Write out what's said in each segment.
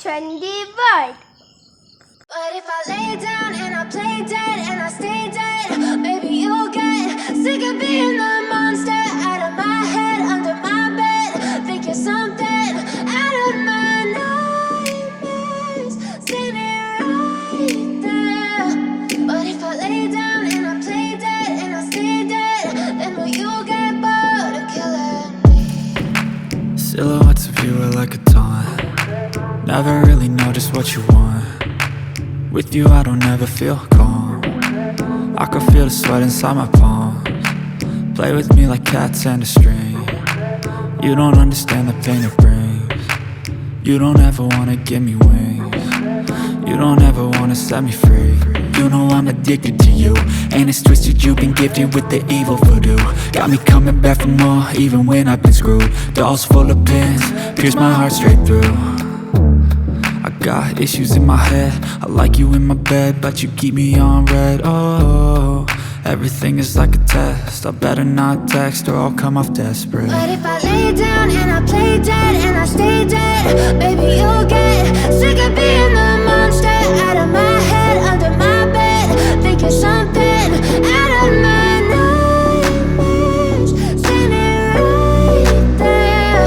SBB20World. But if I lay down and I play dead and I stay dead, maybe you'll get sick of being the monster out of my head, under my bed. Think you're something out of my nightmares, standing right there. But if I lay down and I play dead and I stay dead, then will you get bored of killing me? Silhouettes of you are like a taunt. Never really know just what you want. With you I don't ever feel calm. I can feel the sweat inside my palms. Play with me like cats and a string. You don't understand the pain it brings. You don't ever wanna give me wings. You don't ever wanna set me free. You know I'm addicted to you, and it's twisted, you've been gifted with the evil voodoo. Got me coming back for more, even when I've been screwed. Dolls full of pins, pierce my heart straight through. I got issues in my head, I like you in my bed, but you keep me on red. Oh, everything is like a test, I better not text or I'll come off desperate. But if I lay down and I play dead and I stay dead, baby you'll get sick of being the monster out of my head, under my bed. Think you're something out of my nightmares, standing right there.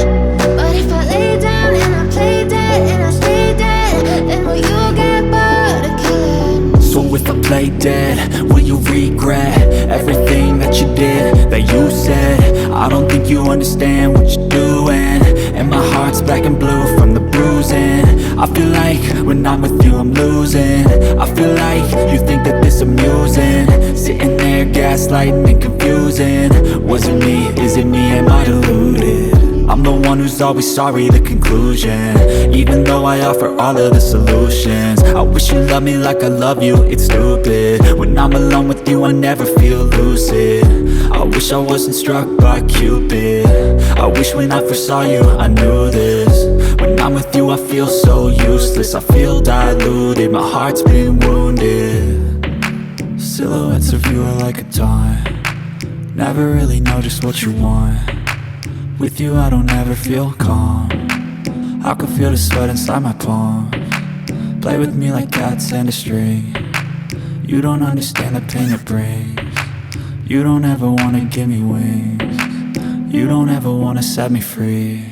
But if I lay down and I play dead and I stay dead, then will you get bored of killing me? So if I play dead, will you regret everything that you did, that you said? I don't think you understand what you're doing, and my heart's black and blue from the bruising. I feel like when I'm with you I'm losing. I feel like you think that this amusing, sitting there gaslighting and confusing. Was it me? Is it me? Am I deluded? I'm the one who's always sorry, the conclusion, even though I offer all of the solutions. I wish you loved me like I love you, it's stupid. When I'm alone with you I never feel lucid. I wish I wasn't struck by Cupid. I wish when I first saw you I knew this. When I'm with you I feel so useless, I feel diluted, my heart's been wounded. Silhouettes of you are like a taunt. Never really know just what you want. With you I don't ever feel calm. I can feel the sweat inside my palms. Play with me like cats and a string. You don't understand the pain it brings. You don't ever wanna give me wings. You don't ever wanna set me free.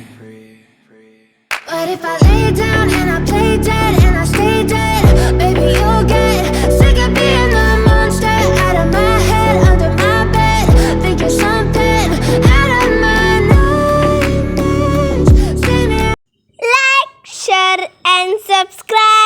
But if I lay down and I play dead and I stay dead, baby you'll get sick of being the monster out of my head, under my bed. Think you're something out of my nightmares, standing. Like, share and subscribe.